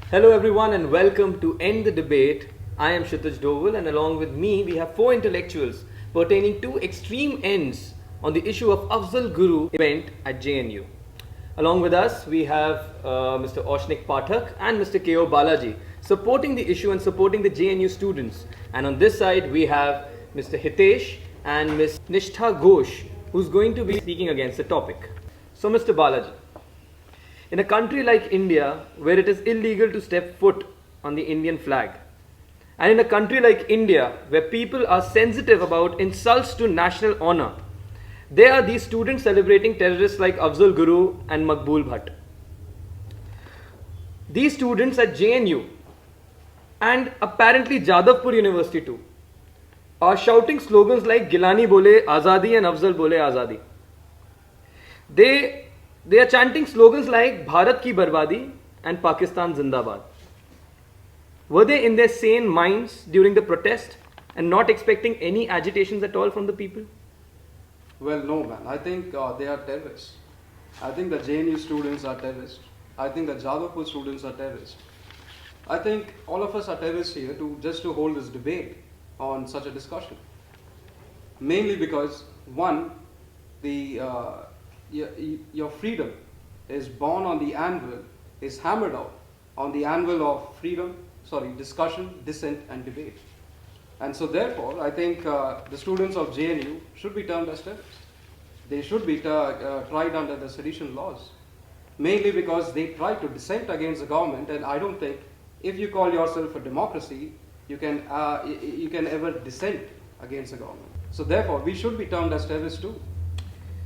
Hello everyone and welcome to End the Debate. I am Kshitij Doval and along with me we have four intellectuals pertaining to extreme ends on the issue of Afzal Guru event at JNU. Along with us we have Mr. Aushnik Pathak and Mr. K.O.Balaji supporting the issue and supporting the JNU students. And on this side we have Mr. Hitesh and Ms. Nishtha Ghosh who's going to be speaking against the topic. So Mr. Balaji, in a country like India, where it is illegal to step foot on the Indian flag, and in a country like India, where people are sensitive about insults to national honor, there are these students celebrating terrorists like Afzal Guru and Maqbool Bhatt. These students at JNU and apparently Jadavpur University too are shouting slogans like Gilani Bole Azadi and Afzal Bole Azadi. They are chanting slogans like Bharat ki Barbadi and Pakistan Zindabad. Were they in their sane minds during the protest and not expecting any agitations at all from the people? Well, no, man. I think they are terrorists. I think the JNU students are terrorists. I think the Jadavpur students are terrorists. I think all of us are terrorists here just to hold this debate on such a discussion. Mainly because, one, your freedom is born on the anvil, is hammered out on the anvil of discussion, dissent and debate. And so therefore, I think the students of JNU should be termed as terrorists. They should be tried under the sedition laws. Mainly because they try to dissent against the government, and I don't think if you call yourself a democracy, you can ever dissent against the government. So therefore, we should be termed as terrorists too.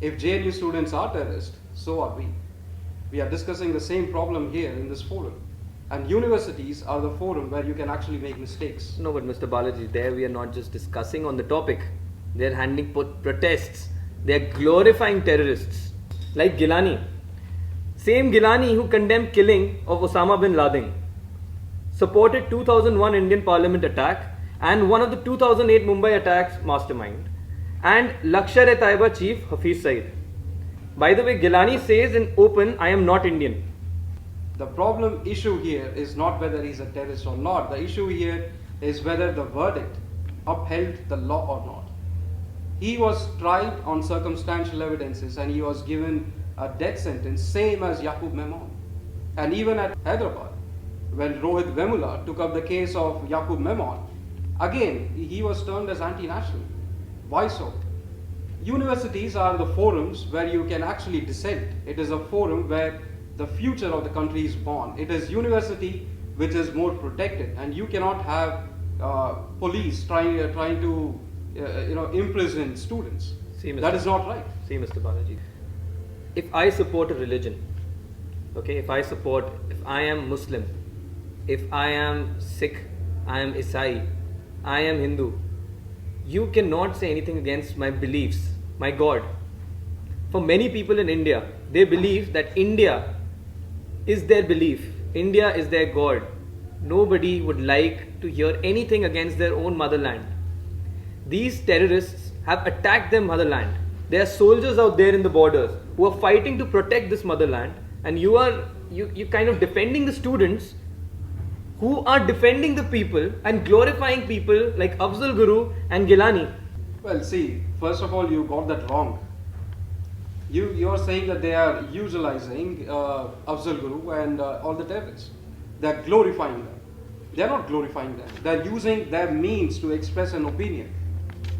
If JNU students are terrorists, so are we. We are discussing the same problem here in this forum. And universities are the forum where you can actually make mistakes. No, but Mr. Balaji, there we are not just discussing on the topic. They are handling protests. They are glorifying terrorists. Like Gilani. Same Gilani who condemned killing of Osama bin Laden, supported 2001 Indian Parliament attack and one of the 2008 Mumbai attacks mastermind, and Lashkar-e-Taiba chief Hafiz Saeed. By the way, Gilani says in open, I am not Indian. The problem issue here is not whether he's a terrorist or not. The issue here is whether the verdict upheld the law or not. He was tried on circumstantial evidences and he was given a death sentence, same as Yaqub Memon. And even at Hyderabad, when Rohit Vemula took up the case of Yaqub Memon, again he was termed as anti-national. Why so? Universities are the forums where you can actually dissent. It is a forum where the future of the country is born. It is university which is more protected, and you cannot have police trying to imprison students. That is not right. See, Mr. Balaji, if I support a religion, okay, if I am Muslim, if I am Sikh, I am Isai, I am Hindu, you cannot say anything against my beliefs, my God. For many people in India, they believe that India is their belief. India is their God. Nobody would like to hear anything against their own motherland. These terrorists have attacked their motherland. There are soldiers out there in the borders who are fighting to protect this motherland, and you kind of defending the students who are defending the people and glorifying people like Afzal Guru and Gilani. Well, see, first of all, you got that wrong. You are saying that they are utilizing Afzal Guru and all the terrorists. They are glorifying them. They are not glorifying them. They are using their means to express an opinion.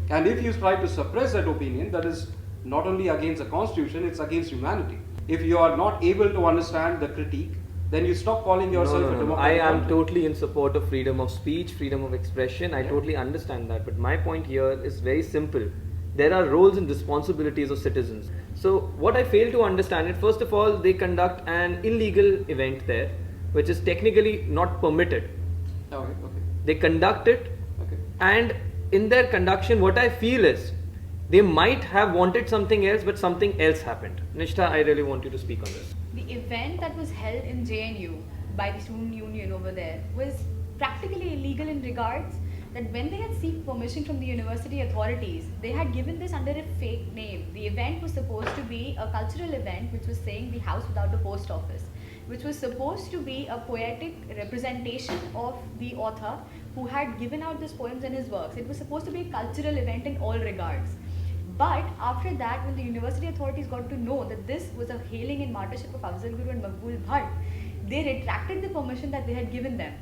And if you try to suppress that opinion, that is not only against the constitution, it's against humanity. If you are not able to understand the critique, then you stop calling yourself a democratic I am country. totally in support of freedom of speech, freedom of expression. I totally understand that. But my point here is very simple. There are roles and responsibilities of citizens. So what I fail to understand is, first of all, they conduct an illegal event there, which is technically not permitted. Okay. They conduct it, Okay. and in their conduction, what I feel is, they might have wanted something else, but something else happened. Nishtha, I really want you to speak on this. The event that was held in JNU by the student union over there was practically illegal in regards that when they had sought permission from the university authorities, they had given this under a fake name. The event was supposed to be a cultural event which was saying the house without the post office. which was supposed to be a poetic representation of the author who had given out these poems and his works. It was supposed to be a cultural event in all regards. But after that, when the university authorities got to know that this was a hailing and martyrship of Afzal Guru and Maqbool Bhatt, they retracted the permission that they had given them.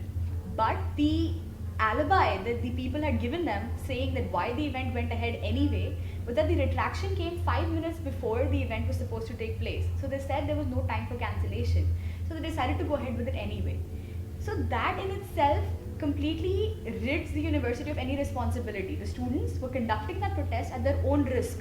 But the alibi that the people had given them, saying that why the event went ahead anyway, was that the retraction came 5 minutes before the event was supposed to take place. So they said there was no time for cancellation. So they decided to go ahead with it anyway. So that in itself completely rids the university of any responsibility. The students were conducting that protest at their own risk,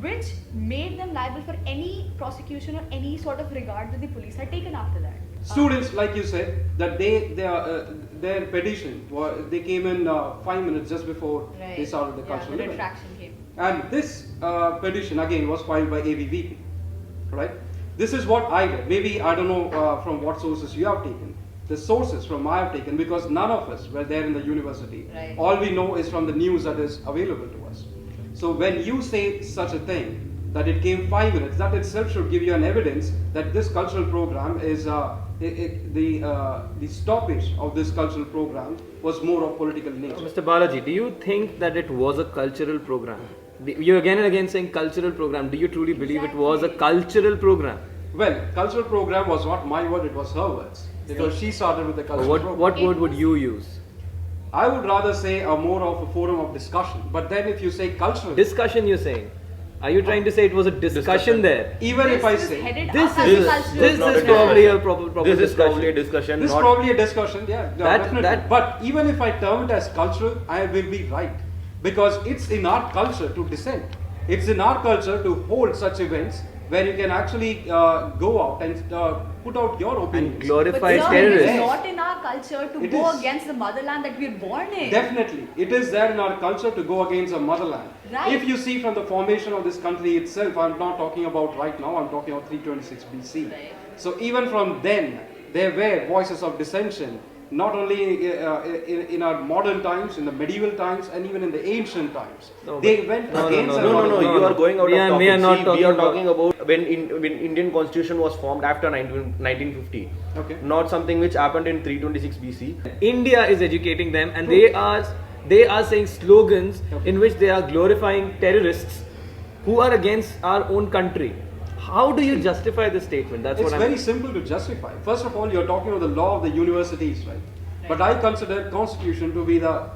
which made them liable for any prosecution or any sort of regard that the police had taken after that. Students, like you said, that their petition, they came in 5 minutes just before they started the cultural the event. retraction came. And this petition again was filed by ABVP, right? This is what I read. Maybe I don't know from what sources you have taken. The sources from I have taken, because none of us were there in the university. Right. All we know is from the news that is available to us. So when you say such a thing, that it came 5 minutes, that itself should give you an evidence that this cultural program is the stoppage of this cultural program was more of political nature. Mr. Balaji, do you think that it was a cultural program? You're again and again saying cultural program. Do you truly believe it was a cultural program? Well, cultural program was not my word, it was her words. Because she started with the cultural program. What word would you use? I would rather say a more of a forum of discussion. But then if you say cultural... Discussion you're saying? Are you trying to say it was a discussion there? Even if I say... This is probably a proper This is discussion. probably a discussion. This is probably a discussion, yeah. Definitely. that- But even if I term it as cultural, I will be right. Because it's in our culture to dissent. It's in our culture to hold such events where you can actually go out and put out your opinions. And glorify But sir, terrorists. it is not in our culture to It go is. against the motherland that we are born in. Definitely. It is there in our culture to go against the motherland. Right. If you see from the formation of this country itself, I'm not talking about right now, I'm talking about 326 BC. Right. So even from then, there were voices of dissension, not only in our modern times, in the medieval times, and even in the ancient times. No, They went no, against... No, you are going out We of are- topic. we are not See, talking we are about- talking about when Indian Constitution was formed after 1950. Okay. Not something which happened in 326 BC. India is educating them, and they are saying slogans in which they are glorifying terrorists who are against our own country. How do you justify this statement? That's It's what very simple to justify. First of all, you're talking about the law of the universities, right? But I consider Constitution to be the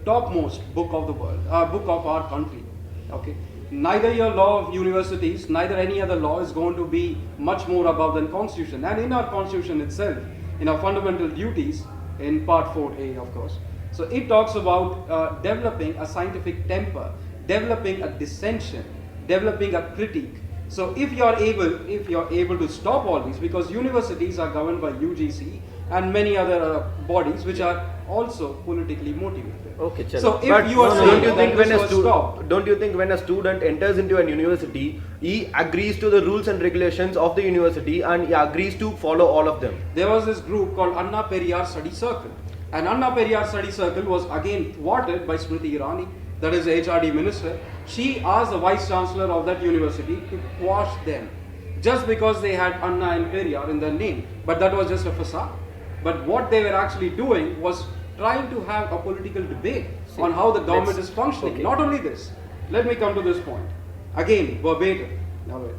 topmost book of the world, book of our country. Okay. Neither your law of universities, neither any other law is going to be much more above than Constitution. And in our Constitution itself, in our fundamental duties, in Part 4A, of course. So it talks about developing a scientific temper, developing a dissension, developing a critique. So if you are able to stop all these, because universities are governed by UGC and many other bodies which are also politically motivated. Okay, chalo. So if But you are no, saying don't you that think this when a was stopped, don't you think when a student enters into a university, he agrees to the rules and regulations of the university and he agrees to follow all of them? there was this group called Anna Periyar Study Circle. And Anna Periyar Study Circle was again thwarted by Smriti Irani, that is the HRD minister. She asked the vice chancellor of that university to quash them just because they had Anna and Periyar in their name. But that was just a facade. But what they were actually doing was trying to have a political debate on how the government is functioning. okay. Not only this, let me come to this point. Again, verbatim. Now wait.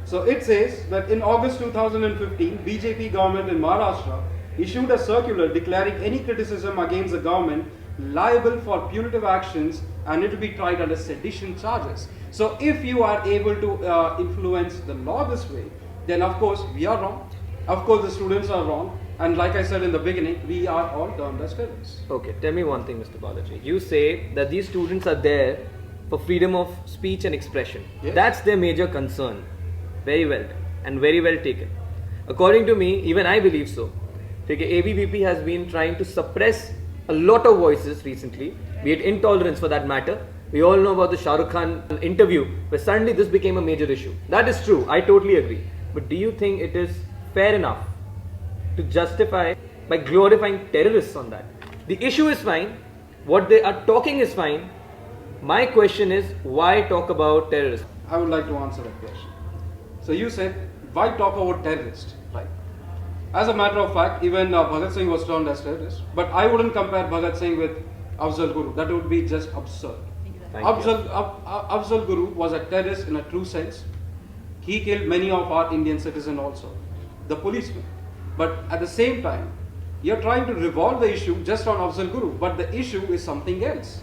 So it says that in August 2015, BJP government in Maharashtra issued a circular declaring any criticism against the government liable for punitive actions and it will be tried under sedition charges. So if you are able to influence the law this way, then of course we are wrong. Of course the students are wrong. And like I said in the beginning, we are all termed as terrorists. Okay, tell me one thing, Mr. Balaji. You say that these students are there for freedom of speech and expression. Yes. That's their major concern. Very well and very well taken. According to me, even I believe so. Okay, ABVP has been trying to suppress a lot of voices recently, be it intolerance for that matter. We all know about the Shah Rukh Khan interview where suddenly this became a major issue. That is true, I totally agree. But do you think it is fair enough to justify by glorifying terrorists on that? The issue is fine, what they are talking is fine. My question is, why talk about terrorists? I would like to answer that question. So you said, why talk about terrorists, right? As a matter of fact, even Bhagat Singh was termed as terrorist. But I wouldn't compare Bhagat Singh with Afzal Guru. That would be just absurd. Afzal Guru was a terrorist in a true sense. He killed many of our Indian citizens also, the policemen. But at the same time, you're trying to revolve the issue just on Afzal Guru. But the issue is something else.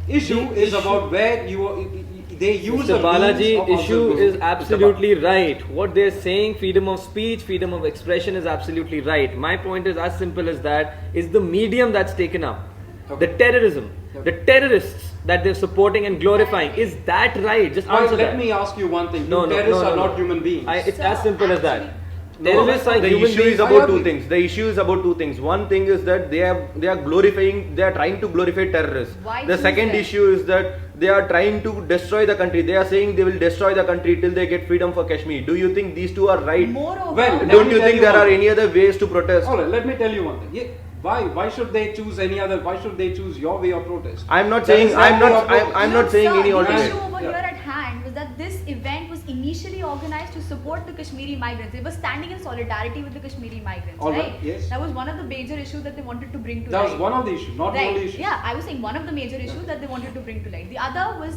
Issue is about where they use the Balaji, issue Guru. is absolutely right. What they're saying, freedom of speech, freedom of expression is absolutely right. My point is as simple as that, is the medium that's taken up. Okay. The terrorism, the terrorists that they're supporting and glorifying, is that right? Just answer that. Let me ask you one thing. No, Terrorists no, are no. not human beings. It's as simple as that. No, Terrorists are The human issue beings. is about two things. The issue is about two things. One thing is that they are glorifying, they are trying to glorify terrorists. Why The choose second them? issue is that they are trying to destroy the country. They are saying they will destroy the country till they get freedom for Kashmir. Do you think these two are right? Moreover, Well, Don't me you tell think you there one are thing. any other ways to protest? Alright, let me tell you one thing. Yeah, why should they choose any other? Why should they choose your way of protest? I'm not That saying is I'm their not way of I'm not Look, saying sir, any the alternate. issue over Yeah. here at hand was that this event was initially organized to support the Kashmiri migrants. They were standing in solidarity with the Kashmiri migrants, All right, right? yes. That was one of the major issues that they wanted to bring to That light. was one of the issues, not the only issue. Yeah, I was saying one of the major issues that they wanted to bring to light. The other was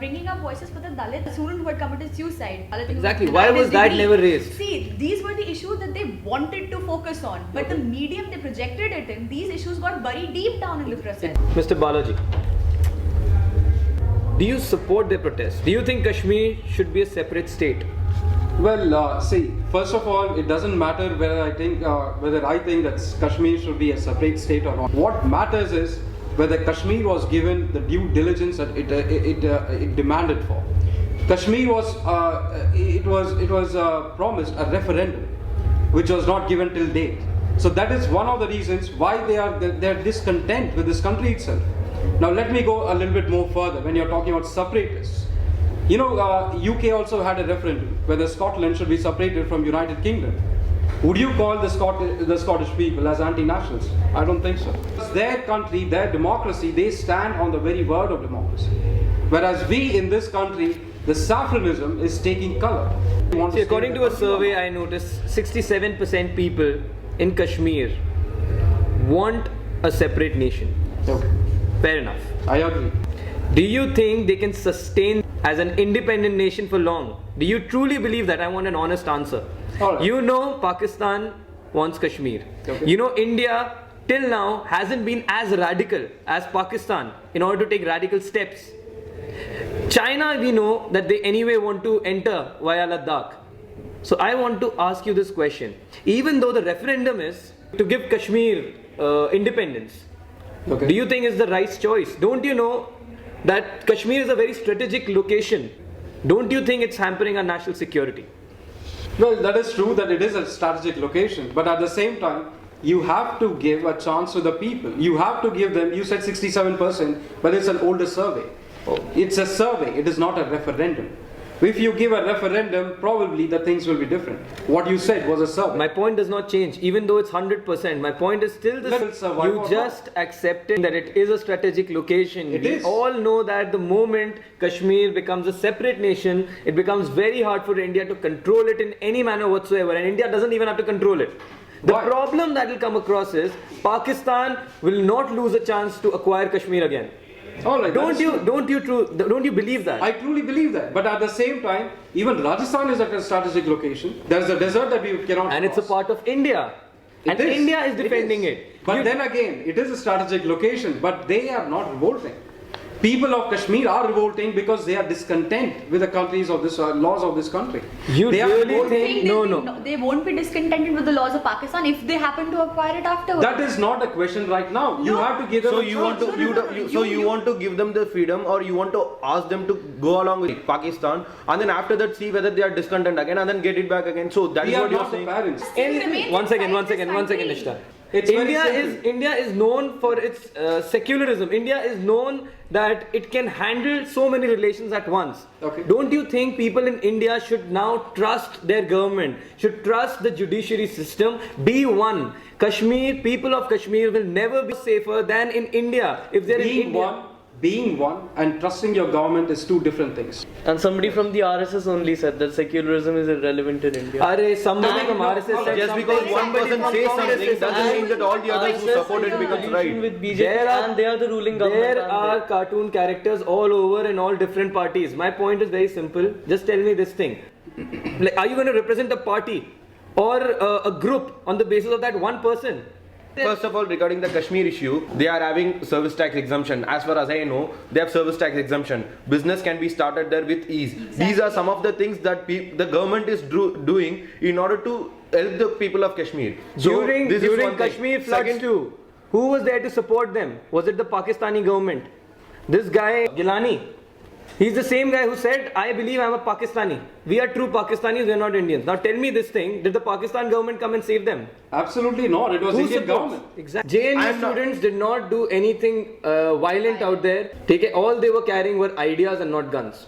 bringing up voices for the Dalit student who had committed suicide. Dalit who Exactly. had Why denied was his that degree. never raised? See, these were the issues that they wanted to focus on, but the medium they projected it in, these issues got buried deep down in the process. Mr. Balaji, do you support their protest? Do you think Kashmir should be a separate state? Well, see, first of all, it doesn't matter whether I think that Kashmir should be a separate state or not. What matters is whether Kashmir was given the due diligence that it demanded for. Kashmir was promised a referendum, which was not given till date. So that is one of the reasons why they are discontent with this country itself. Now let me go a little bit more further. When you're talking about separatists, you know, UK also had a referendum whether Scotland should be separated from United Kingdom. Would you call the Scottish people as anti-nationals? I don't think so. It's their country, their democracy, they stand on the very word of democracy. Whereas we in this country, the saffronism is taking color. See, according to a survey, I noticed 67% people in Kashmir want a separate nation. Okay, Fair enough. I agree. Do you think they can sustain as an independent nation for long? Do you truly believe that? I want an honest answer. All right. You know Pakistan wants Kashmir. Okay. You know India till now hasn't been as radical as Pakistan in order to take radical steps. China, we know that they anyway want to enter via Ladakh. So I want to ask you this question. Even though the referendum is to give Kashmir independence, Okay. do you think it's the right choice? Don't you know that Kashmir is a very strategic location? Don't you think it's hampering our national security? Well, that is true that it is a strategic location, but at the same time, you have to give a chance to the people. You have to give them, you said 67%, but it's an older survey. It's a survey, it is not a referendum. If you give a referendum, probably the things will be different. What you said was a survey. My point does not change, even though it's 100%. My point is still the Let it survive You or just accepted that it is a strategic location. It We is. all know that the moment Kashmir becomes a separate nation, it becomes very hard for India to control it in any manner whatsoever. And India doesn't even have to control it. The Why? problem that will come across is Pakistan will not lose a chance to acquire Kashmir again. All right, Don't that's true. don't you believe that? I truly believe that. But at the same time, even Rajasthan is at a strategic location. There's a desert that we cannot And it's a cross. part of India. It And is. India is defending is. it. But You- then again, it is a strategic location, but they are not revolting. People of Kashmir are revolting because they are discontent with the countries of this laws of this country. You they are really revolting. think- They won't be discontented with the laws of Pakistan if they happen to acquire it afterwards. That is not a question right now. You No. have to give them. So a you chance. want to you want to give them the freedom, or you want to ask them to go along with Pakistan, and then after that see whether they are discontent again, and then get it back again. So that We is are what you're not the saying. parents. Remain One second, inside this country. Nishtha. It's very India is known for its secularism. India is known that it can handle so many relations at once. Okay. Don't you think people in India should now trust their government, should trust the judiciary system? Be one. Kashmir, people of Kashmir will never be safer than in India if they're in Being India. one, being one and trusting your government is two different things. And somebody from the RSS only said that secularism is irrelevant in India. Are somebody from RSS said Just because one person says something doesn't mean that all the others who support it becomes right. With BJP and they are the ruling government. There are cartoon characters all over in all different parties. My point is very simple. Just tell me this thing. Like, are you going to represent a party or a group on the basis of that one person? First of all, regarding the Kashmir issue, they are having service tax exemption. As far as I know, they have service tax exemption. Business can be started there with ease. Exactly. These are some of the things that the government is doing in order to help the people of Kashmir. So, During this is one thing. Kashmir floods Second, too, who was there to support them? Was it the Pakistani government? This guy, Gilani, he's the same guy who said, I believe I'm a Pakistani. We are true Pakistanis, we are not Indians. Now tell me this thing, did the Pakistan government come and save them? Absolutely not. It was Who Indian supports? government. Exactly. JNU students did not do anything violent out there. All they were carrying were ideas and not guns.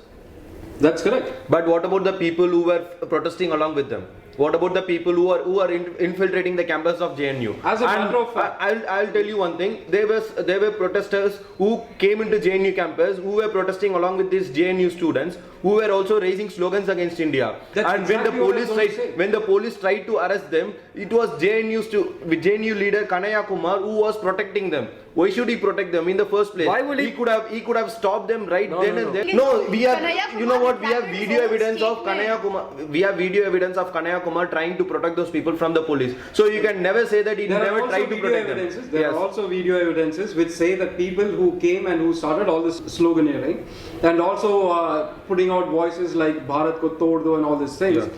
That's correct. but what about the people who were protesting along with them? What about the people who are infiltrating the campus of JNU? As a matter of fact, I'll tell you one thing. There were protesters who came into JNU campus who were protesting along with these JNU students who were also raising slogans against India. That's and exactly when the police tried to arrest them, it was JNU leader Kanaya Kumar who was protecting them. Why should he protect them in the first place? Why would he could have stopped them right then and there. Please, No, we have Kanaya you know Kumar what we have declared video his own evidence of statement. Kanaya Kumar. We have video evidence of Kanaya Kumar trying to protect those people from the police. So you can never say that he there are never also tried to video protect evidences. them. There are also video evidences which say that people who came and who started all this sloganeering and also putting out voices like Bharat ko tod do and all these things,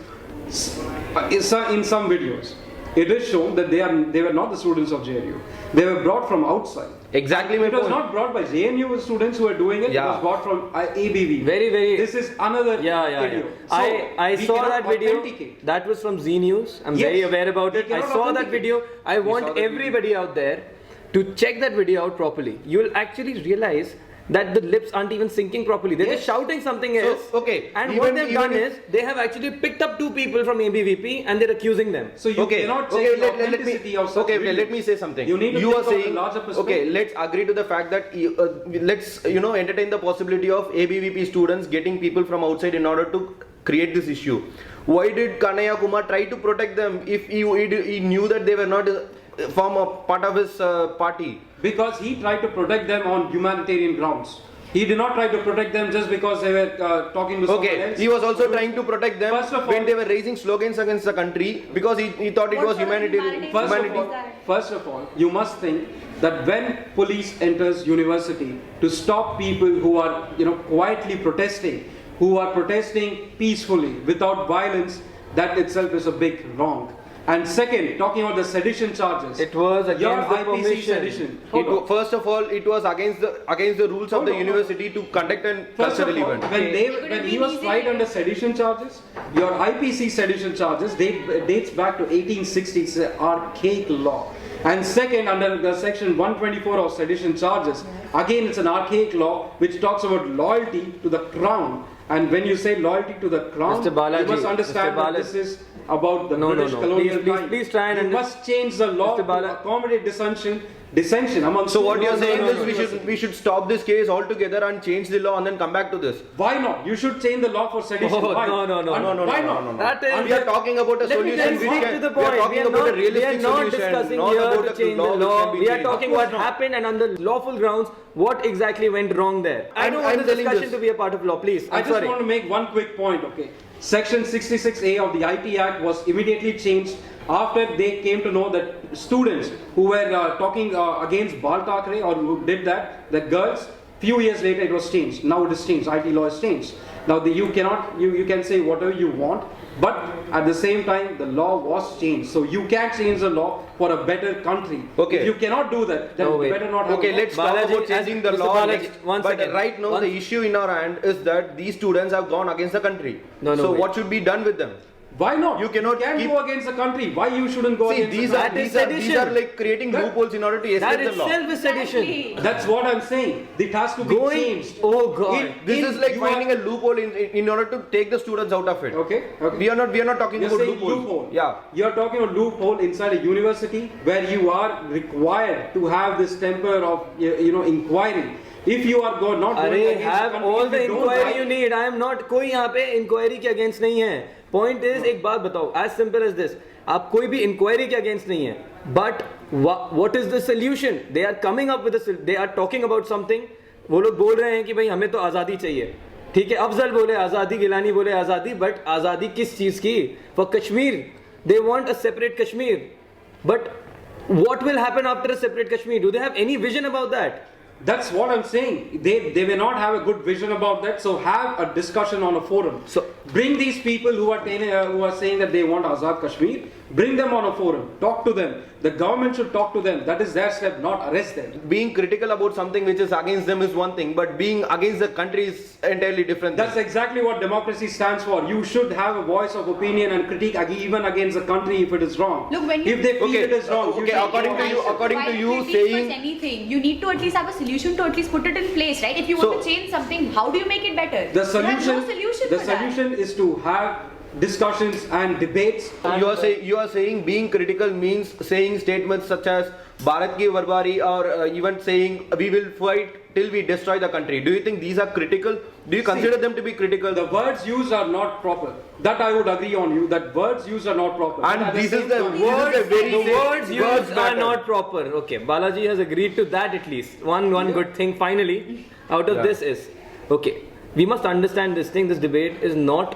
in some videos, it is shown that they were not the students of JNU. They were brought from outside. Exactly my It was point. not brought by JNU students who were doing it. Yeah. It was brought from ABVP. Very. This is another Yeah. video. So, I we saw cannot that video. authenticate. That was from Z News. I'm Yes. very aware about We it. I cannot saw that authenticate. video. I saw want that video. everybody out there to check that video out properly. You will actually realize that the lips aren't even syncing properly. They're just shouting something else. okay, And even- what they've even done if- is they have actually picked up two people from ABVP and they're accusing them. So you cannot check the authenticity of such videos. let me say something. You need to you think are of the saying larger perspective. okay, let's agree to the fact that let's entertain the possibility of ABVP students getting people from outside in order to create this issue. Why did Kanaya Kumar try to protect them if he knew that they were not from a part of his party? Because he tried to protect them on humanitarian grounds. He did not try to protect them just because they were talking to someone Okay, else. he was also trying to protect them First of when all- they were raising slogans against the country because he thought it What was sort of humanitarian. First of all, you must think that when police enters university to stop people who are quietly protesting, who are protesting peacefully without violence, that itself is a big wrong. And second, talking about the sedition charges, It was against your the IPC permission. sedition. First of all, it was against the rules of Hold the on. university to conduct a First of cultural all, event. when he was tried under sedition charges, your IPC sedition charges dates back to 1860. It's an archaic law. And second, under the section 124 of sedition charges, again it's an archaic law which talks about loyalty to the crown. And when you say loyalty to the crown, Mr. Balaji, you must understand Mr. that Balaji. this is about the No, British no. colonial Please, time. please try and you must change the law Mr. to Bala- accommodate dissension among So what you're students. saying is we should stop this case altogether and change the law and then come back to this. Why not? You should change the law for sedition. Oh, Why? no. Why not? That is- We are talking about a Let me solution just which stick can, to the we are point. talking about a we are realistic not solution, discussing not here about to a change law the which law. can be We are changed. talking what happened and on the lawful grounds, what exactly went wrong there. I don't want I'm the telling discussion this. to be a part of law, please. I I'm just sorry. want to make one quick point, okay? Section 66A of the IT Act was immediately changed after they came to know that students who were talking against Bal Thackeray or who did that, the girls, few years later it was changed. Now it is changed. IT law is changed. Now you can say whatever you want, but at the same time the law was changed. So you can change the law for a better country. Okay. If you cannot do that, then No, you wait. better not have Okay, a law. let's talk Balaji, about changing the Mr. law Balaji, next. one But second. right now the issue in our hand is that these students have gone against the country. No, so wait. what should be done with them? Why not? You cannot can keep- go against the country. Why you shouldn't go See, against these the are, country? That is these are, these are sedition. like creating That- loopholes in order to That escape the law. itself is sedition. Exactly. That's what I'm saying. It has to be Going- changed. oh God. This is like you finding are- a loophole in order to take the students out of it. Okay. We are not talking You're about saying loopholes. loophole. Yeah. You're talking about loophole inside a university where you are required to have this temper of inquiry. If you are not going अरे against have the country, all if the you don't inquiry like- you need. I am not कोई यहाँ पे inquiry के against नहीं है. Point is एक बात बताओ. As simple as this. आप कोई भी inquiry के against नहीं है. But what is the solution? They are coming up with they are talking about something. वो लोग बोल रहे हैं कि भाई हमें तो आज़ादी चाहिए. ठीक है, अफजल बोले आज़ादी, गिलानी बोले आज़ादी, but आज़ादी किस चीज़ की? For Kashmir. They want a separate Kashmir. But what will happen after a separate Kashmir? Do they have any vision about that? That's what I'm saying. They may not have a good vision about that. So have a discussion on a forum. So- bring these people who are saying that they want Azad Kashmir. Bring them on a forum. Talk to them. The government should talk to them. That is their step, not arrest them. Being critical about something which is against them is one thing, but being against the country is entirely different. That's exactly what democracy stands for. You should have a voice of opinion and critique even against the country if it is wrong. Look, when if they feel Okay, it is wrong, you okay, should according to go you- against it. according to Why you critique saying- for anything, you need to at least have a solution to at least put it in place, right? If you want So- to change something, how do you make it better? The You have solution, no solution the for that. solution is to have discussions and debates. You are saying being critical means saying statements such as Bharat ki barbari, or even saying we will fight till we destroy the country. Do you think these are critical? Do you consider them to be critical? The words used are not proper. That I would agree on you. That words used are not proper. And But at this the is same the time- words, The words used are matter. not proper. Okay, Balaji has agreed to that at least. One good thing finally out of Yeah. this is, okay, we must understand this thing. This debate is not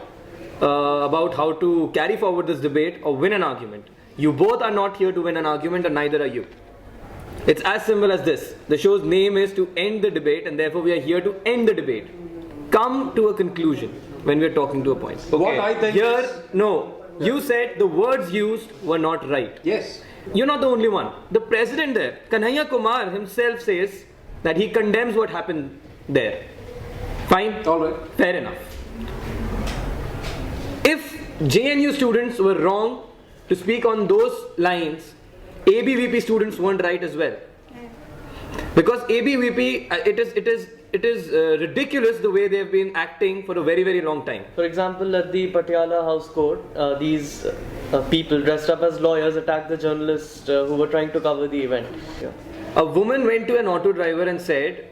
about how to carry forward this debate or win an argument. You both are not here to win an argument, and neither are you. It's as simple as this. The show's name is to end the debate, and therefore we are here to end the debate. Come to a conclusion when we are talking to a point. What I think Here, is, no. You said the words used were not right. yes. You're not the only one. The president there, Kshitij Kumar himself says that he condemns what happened there. Fine? All right. Fair enough. If JNU students were wrong to speak on those lines, ABVP students weren't right as well. Because ABVP, it is ridiculous the way they've been acting for a very, very long time. For example, at the Patiala House Court, these people dressed up as lawyers attacked the journalists who were trying to cover the event. Yeah. A woman went to an auto driver and said,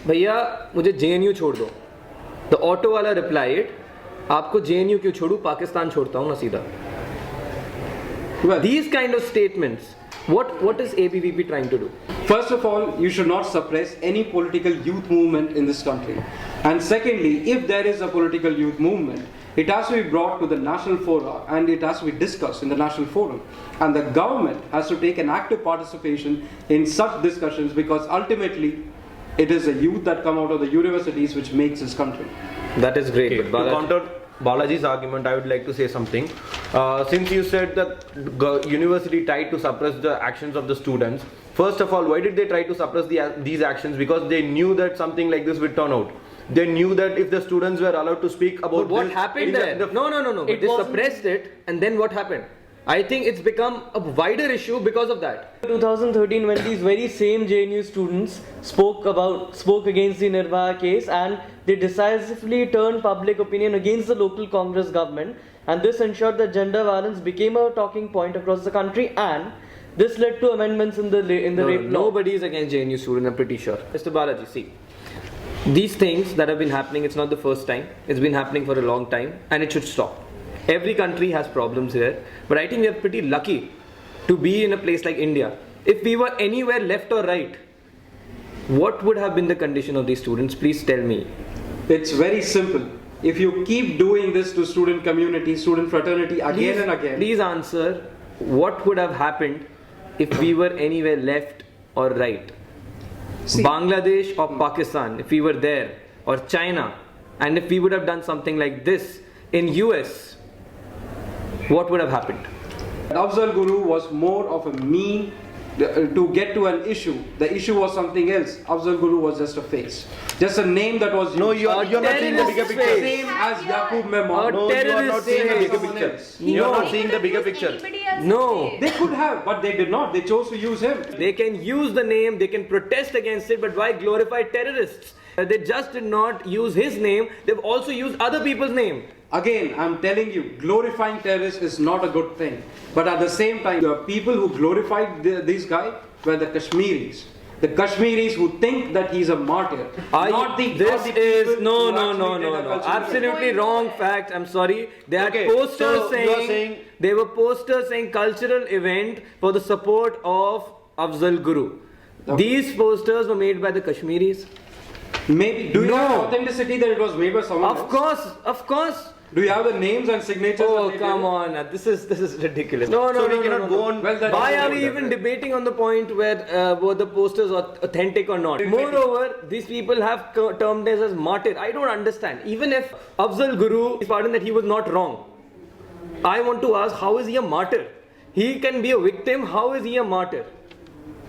भैया मुझे JNU छोड़ दो. The auto wala replied, आपको JNU क्यों छोड़ूं, पाकिस्तान छोड़ता हूं ना सीधा. Well, These kind of statements, what is ABVP trying to do? first of all, you should not suppress any political youth movement in this country. And secondly, if there is a political youth movement, it has to be brought to the national fora and it has to be discussed in the national forum. And the government has to take an active participation in such discussions, because ultimately it is the youth that come out of the universities which makes this country. That is great. Okay, But to Balaji, counter Balaji's argument, I would like to say something. Since you said that university tried to suppress the actions of the students, first of all, why did they try to suppress these actions? Because they knew that something like this would turn out. They knew that if the students were allowed to speak about but what this, happened in there? the- No. But It they wasn't- suppressed it, and then what happened? I think it's become a wider issue because of that. 2013, when these very same JNU students spoke against the Nirbhaya case, and they decisively turned public opinion against the local Congress government, and this ensured that gender violence became a talking point across the country, and this led to amendments in the rape law. Nobody is against JNU students, I'm pretty sure. Mr. Balaji, see, these things that have been happening, it's not the first time. It's been happening for a long time, and it should stop. Every country has problems here, but I think we are pretty lucky to be in a place like India. If we were anywhere left or right, what would have been the condition of these students? Please tell me. It's very simple. If you keep doing this to student community, student fraternity again and again, Please answer, what would have happened if we were anywhere left or right? See- Bangladesh or Pakistan, if we were there, or China, and if we would have done something like this in US, what would have happened? Afzal Guru was more of a mean to get to an issue. The issue was something else. Afzal Guru was just a face, just a name that was used. No, you're not seeing the bigger picture. Same as Yaqub Memon. No, you are not seeing the bigger Someone picture. else. You are No. not seeing the bigger picture. No. They could have, but they did not. They chose to use him. They can use the name, they can protest against it, but why glorify terrorists? They just did not use his name, they've also used other people's name. Again, I'm telling you, glorifying terrorists is not a good thing. But at the same time, the people who glorified this guy were the Kashmiris. The Kashmiris who think that he's a martyr. Not the This not the is people no, who no, actually no, did no, a no. cultural Absolutely event. wrong fact. I'm sorry. They had Okay, posters so you are saying, saying- they were posters saying cultural event for the support of Afzal Guru. Okay. These posters were made by the Kashmiris. Maybe. Do you No. have authenticity that it was made by someone Of else? course, of course. Do you have the names and signatures? Oh, that they come did? on. This is ridiculous. No, no, So no, we cannot no, go no. on. Well, that Why is are not we that even way. debating on the point were the posters authentic or not? Moreover, these people have termed us as martyr. I don't understand. Even if Afzal Guru is pardoned that he was not wrong, I want to ask, how is he a martyr? He can be a victim. How is he a martyr?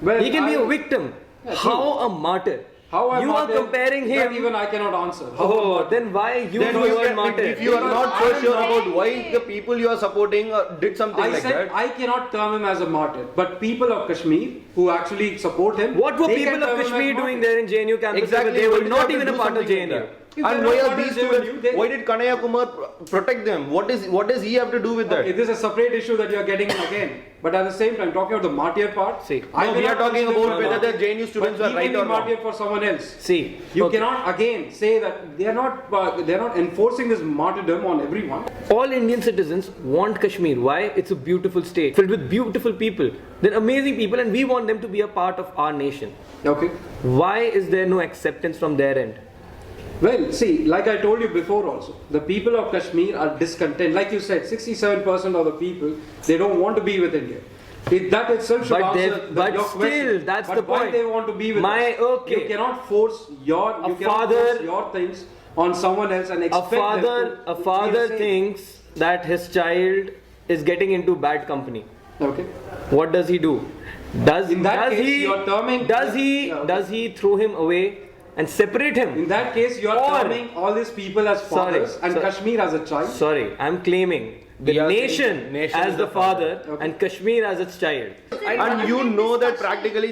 Well, He can be a victim. Yeah, true. How a martyr? How am You are martyr? comparing That him. even I cannot answer. How am Oh, martyr? then why you Then know you you are can, martyr? if you are not so sure about why the people you are supporting did something I like said that. I cannot term him as a martyr, but people of Kashmir who actually support him. What were they people can of term him as Kashmir doing martyr. there in JNU campus? Exactly, They why were did not they have even to a do part of something like JNU. that? If And they're why not are part these of JNU, students? they- Why did Kanhaiya Kumar protect them? What does he have to do with that? Okay, this is a separate issue that you are getting in again. But at the same time, talking about the martyr part, See, I no, we may are not talking consider about him a whether the martyr, JNU students but are he may right be or wrong. martyr for someone else. See, You okay. cannot again say that they're not enforcing this martyrdom on everyone. All Indian citizens want Kashmir. Why? It's a beautiful state filled with beautiful people. They're amazing people, and we want them to be a part of our nation. Okay. Why is there no acceptance from their end? Well, see, like I told you before also, the people of Kashmir are discontent. Like you said, 67% of the people, they don't want to be with India. That itself should But answer but your still, question. that's But the why point. they want to be with My- us? okay. You cannot force A father- your things on someone else and A expect them father to father feel the same. thinks that his child is getting into bad company. Okay. What does he do? Does In that does case, he you are terming- does he Yeah, okay. does he throw him away and separate him? In that case, you are Or- terming all these people as Sorry, fathers and so- Kashmir as a child. Sorry, I'm claiming the We are saying nation, nation as is the the father Okay. and Kashmir as its child. And you know that practically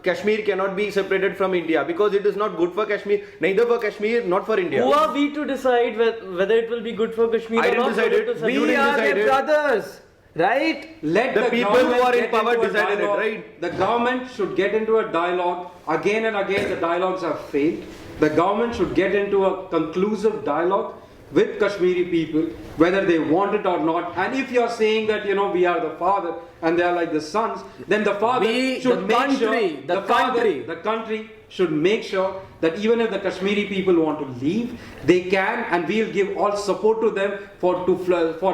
Kashmir cannot be separated from India because it is not good for Kashmir, neither for Kashmir, not for India. Who are we to decide whether it will be good for Kashmir I or didn't not? decide for it. to You We didn't are decide their it. brothers, right? Let The people who government are in get power into a decided it, dialogue. right? The government should get into a dialogue. Again and again, the dialogues have failed. The government should get into a conclusive dialogue with Kashmiri people, whether they want it or not. And if you are saying that we are the father and they are like the sons, then the father We, should the make country, sure the father- country. the country should make sure that even if the Kashmiri people want to leave, they can, and we'll give all support to them for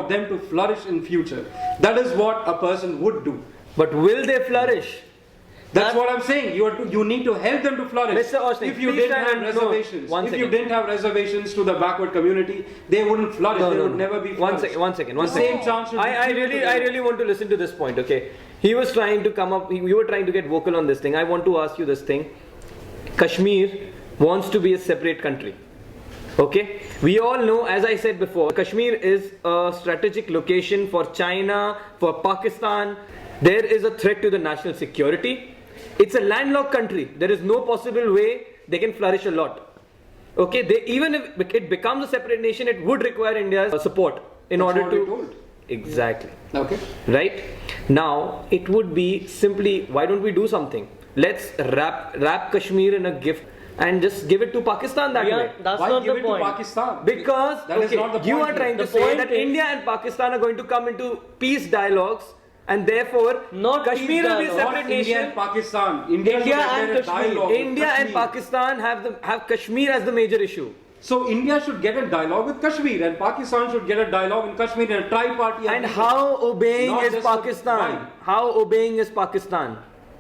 them to flourish in future. That is what a person would do. But will they flourish? That's what I'm saying. You need to help them to flourish. Mr. Aushnik, if you please didn't try have and- no, reservations, one if you second. didn't have reservations to the backward community, they wouldn't flourish. No, they no, would no. never be One flourished. second. The same chance should be I given to them. really want to listen to this point. Okay, he was trying to come up. You were trying to get vocal on this thing. I want to ask you this thing. Kashmir wants to be a separate country. Okay, we all know, as I said before, Kashmir is a strategic location for China, for Pakistan. There is a threat to the national security. It's a landlocked country. There is no possible way they can flourish a lot. Okay, even if it becomes a separate nation, it would require India's support in That's order what to. we told. Exactly. Okay. Right? Now, it would be simply, why don't we do something? Let's wrap Kashmir in a gift and just give it to Pakistan that way. That's Why not give the it point. to Pakistan? Because that is okay, not the you point are trying here. to The say point that is- India and Pakistan are going to come into peace dialogues, and therefore Not Kashmir peace will be a dialogue. separate Not India and nation. Pakistan. India India should have and a Kashmir. dialogue with India and Kashmir. Pakistan have Kashmir as the major issue. So India should get a dialogue with Kashmir, and Pakistan should get a dialogue in Kashmir in a tri-party. And agreement. how obeying Not is just a Pakistan? line. How obeying is Pakistan?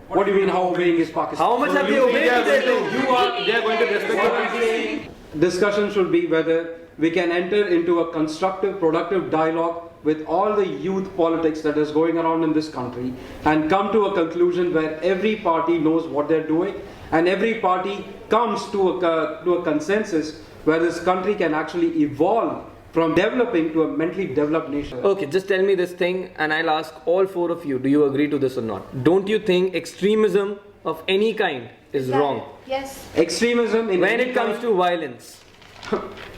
What do you mean how obeying is Pakistan? How much have they obeyed? They are going to respect What I'm saying, discussion should be whether we can enter into a constructive, productive dialogue with all the youth politics that is going around in this country and come to a conclusion where every party knows what they're doing and every party comes to a consensus where this country can actually evolve from developing to a mentally developed nation. Okay, just tell me this thing and I'll ask all four of you, do you agree to this or not? Don't you think extremism of any kind is wrong? Yes. Extremism in When it comes to violence?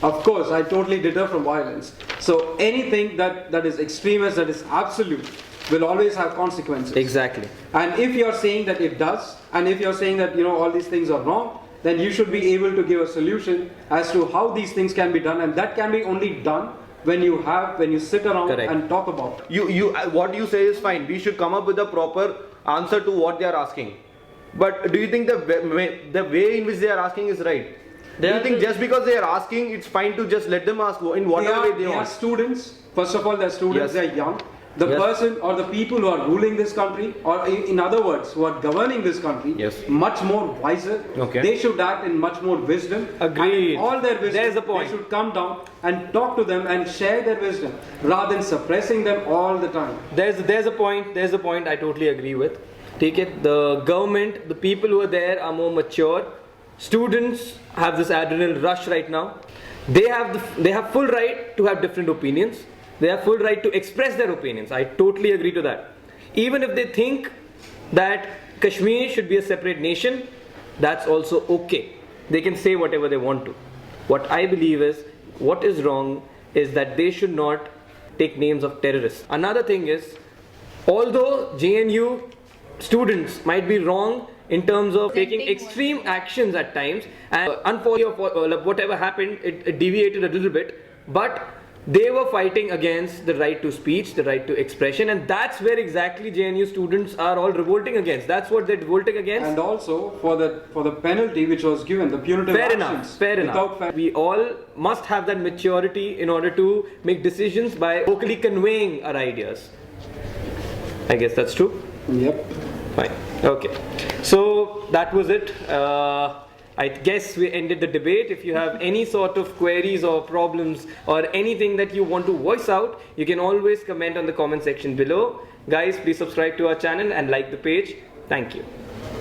Of course, I totally deter from violence. So anything that is extremist, that is absolute, will always have consequences. Exactly. And if you're saying that it does, and if you're saying that all these things are wrong, then you should be able to give a solution as to how these things can be done, and that can be only done when you sit around Correct. and talk about it. What you say is fine. We should come up with a proper answer to what they are asking. But do you think the way in which they are asking is right? Do you think just because they are asking, it's fine to just let them ask in whatever way they They are want? students. First of all, they're students. Yes. They're young. The Yes. person or the people who are ruling this country, or in other words, who are governing this country, Yes. much more wiser. Okay. They should act in much more wisdom. Agreed. And all their wisdom, There's the point. they should come down and talk to them and share their wisdom rather than suppressing them all the time. There's a point I totally agree with. Take it, the government, the people who are there are more mature. Students have this adrenaline rush right now. They have full right to have different opinions. They have full right to express their opinions. I totally agree to that. Even if they think that Kashmir should be a separate nation, that's also okay. They can say whatever they want to. What I believe is, what is wrong is that they should not take names of terrorists. Another thing is, although JNU students might be wrong in terms of taking extreme actions at times, and unfortunately whatever happened, it deviated a little bit, but they were fighting against the right to speech, the right to expression, and that's where exactly JNU students are all revolting against. That's what they're revolting against. And also for the penalty which was given, the punitive actions. Fair enough. We all must have that maturity in order to make decisions by vocally conveying our ideas. I guess that's true. Yep. Fine. Okay. So that was it. I guess we ended the debate. If you have any sort of queries or problems or anything that you want to voice out, you can always comment on the comment section below. Guys, please subscribe to our channel and like the page. Thank you.